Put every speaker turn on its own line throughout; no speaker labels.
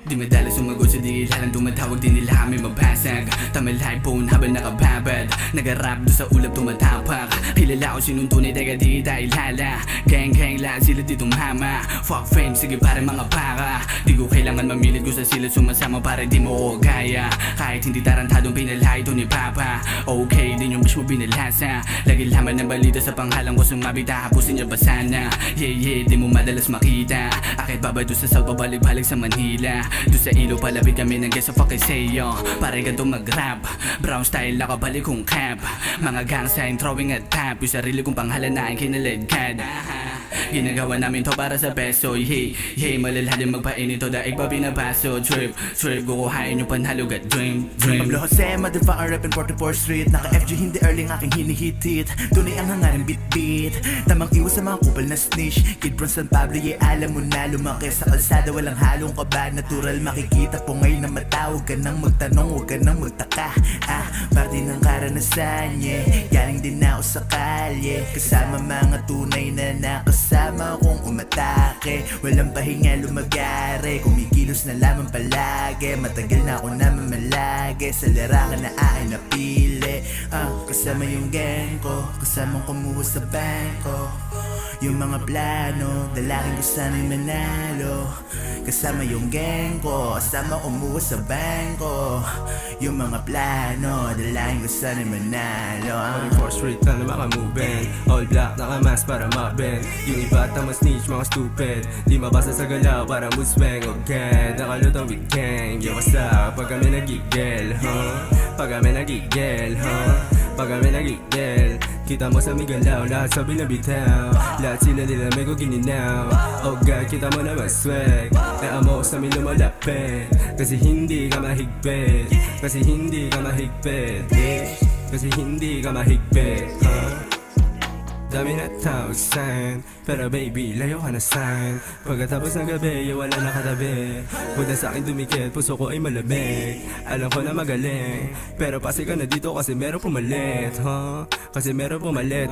Di madalas sumagot sa di ilalang tumatawag, di nila kami mabasag. Tamal iPhone habang nakababad, nagarap do sa ulap tumatapak. Kilala ko sinong tunay, teka di tayo lala. Gang lahat sila ditong hama. Fuck fame, sige pare mga baka. Di ko kailangan mamilit ko sa sila sumasama para di mo ko kaya. Kahit hindi tarantadong pinalahay ito ni Papa. Okay, din yung wish mo binalasa. Lagi laman ng balita sa panghalang ko sumabit, tahapusin niya ba sana? Yeah, di mo madalas makita. Akit babado sa South, pabalik-balik sa Manila. Doon sa ilo palapit kami ng guess of fucking sayo. Pare ganito mag-rap, brown style nakabalik kong cap. Mga gang sign throwing at tap. Yung sarili kong panghalanain kinaladkad. Ginagawa namin to para sa peso. Hey, malalalim magpainit to daig pa binabaso. Trip, kukuhain yung panhalog at dream.
Pablo Jose, motherfucker, reppin' 44th Street. Naka-FG, hindi early ng aking hinihit-hit. Tunay ang hangarin bit-bit. Tamang iwas sa mga kupal na snitch. Kid from San Pablo, yeah, alam mo na. Lumaki sa kalsada, walang halong kaba. Natural makikita po ngayon na mata. Huwag ka nang magtanong, huwag ka nang magtaka. Parte ng karanasan, yeah. Galing din ako sa kalye. Kasama mga tunay na nakasama kong umatake. Walang pahinga lumagare, kumikilos na lamang palagi. Matagal na ako na mamalagi sa larangan na aking napili. Kasama yung gang ko, kasamang kumuha sa bangko. Yung mga plano, dalaking ko sana'y manalo. Kasama yung gang ko, kasama kumuha sa bangko. Yung mga plano, dalaking ko sana'y manalo.
44th Street na naman moving. All black, naka-mask para mabend. Yung iba tama snitch, mga stupid. Di mabasa sa galaw, para mood swing. Okay, nakalutang with gang. Yo, what's up? Pag kami nagigel, huh? Pag kami nagigel, huh? Pag kami nagigel, kita mo sa migalaw, lahat sabi na bitaw. Lahat sila nila may ko gininaw. Oh God, kita mo naman swag. Naamo sa amin lumalapit. Kasi hindi ka mahigpit. Kasi hindi ka mahigpit, bitch. Kasi hindi ka mahigpit, huh? Dami na tao sign, pero baby, layo ka na sign. Pagkatapos ng gabi, wala na katabi. Huwag na sa'kin dumikit, puso ko ay malamig. Alam ko na magaling, pero pasi ka na dito kasi meron pumalit, huh? Kasi meron pumalit,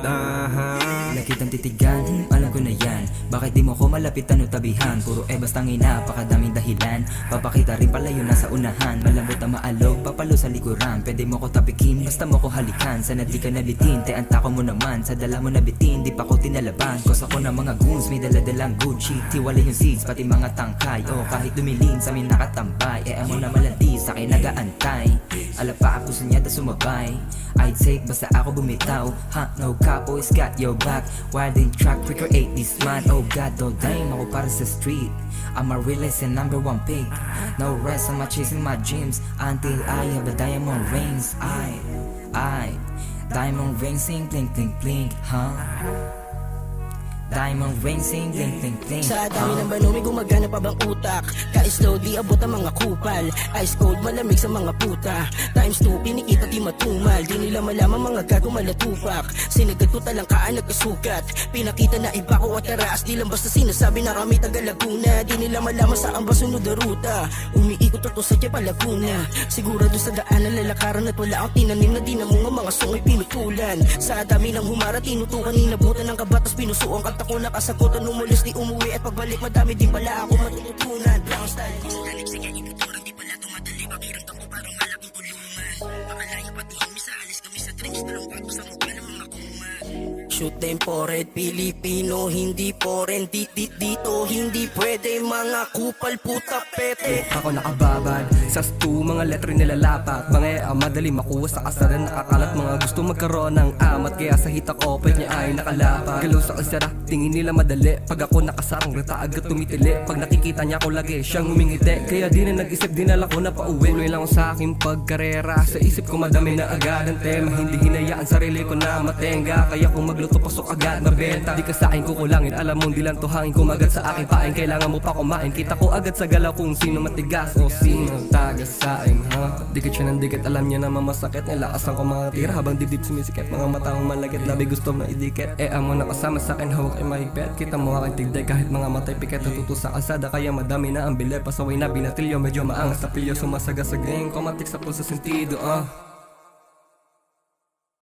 Nakitang titigan, alam ko na yan. Bakit di mo ko malapitan o tabihan? Puro basta ngina, pakadaming dahilan. Papakita rin pala yun nasa unahan. Malambot na maalog, papalo sa likuran. Pwede mo ko tapikin, basta mo ko halikan. Sana di ka nalitin, teanta ko mo naman. Sa dala mo nabitin, di pa ko tinalaban. Cause ako na mga goons, may daladalang Gucci. Tiwala yung seeds, pati mga tangkay. O kahit dumilin, sa amin nakatambay. Amo na malandi, sa akin nagaantay. Alapa ako sa niya da sumabay. I'd take basta ako bumitaw. No capo's got your back. Wilding track, recreate this man. Oh God, oh damn, ako para sa street. I'm a realist and #1 pick. No rest, I'm chasing my dreams until I have the diamond rings. I diamond rings, sing, blink, blink, blink, huh? Diamond ring, sing, blink, blink, blink.
Sa dami ng banumi gumagana pa bang utak? Ka-slow di abot ang mga kupal. Ice cold malamig sa mga puta. Times 2 pinikita di matumal. Di nila malaman mga gago malatupak. Sinagad ko talangkaan nagkasukat. Pinakita na iba ko at taraas. Di lang basta sinasabi na kami taga Laguna. Di nila malaman saan ba sunod na ruta. Umiikot to sa Jepa Laguna. Sigurado sa daan na lalakaran at wala ang tinanim na di na mga sungay pinutulan. Sa dami ng humara tinutukan inabutan ng kabatas pinusuang kanta ko nakasagutan. Umulis di umuwi at pagbalik madami din pala ako matututunan. Brown style Talip sige iputuran di pala tumadali. Pakiramdam ko parang malaking kulungan. Makalaya pati misa alis kami sa drinks. Dalawang bago sa mukha ng mga kuma. Shoot them for red Pilipino, hindi foreign. Dito hindi pwede mga kupal puta pete.
ako nakababad sa stu, mga letra nilalapat. Mga madali makuha sa kasaran nakakalat. Mga gusto magkaroon ng amat, kaya sa hita ko pwede niya ay nakalapat. Galaw sa kalsara, tingin nila madali. Pag ako nakasarang rata agad tumitili. Pag nakikita niya ako lagi siyang humingiti. Kaya di na nag-isip, dinala ko na pauwi. Tuloy lang ako sa aking pagkarera. Sa isip ko madami na agad ang tema. Hindi hinayaan sarili ko na matenga. Kaya kung magluto pasok agad mabenta. Di ka sa akin kukulangin, alam mong di lang tuhangin. Kumagat sa aking pain, kailangan mo pa kumain. Kita ko agad sa galaw kung sino matigas o sino taga sa akin, ha? Dikit siya ng dikit, alam niya naman masakit. Nilakasan ko mga tira habang dibdib sumisikip. Mga matang malagit, labi gusto na idikit. Amo nakasama sa akin, hawak ay mahigpit. Kita mo aking tigday kahit mga matay piket. Natuto sa kalsada kaya madami na ang bili. Pasaway na binatilyo, medyo maangas sa pilyo. Sumasagasaging, komatik sa pulsa sentido,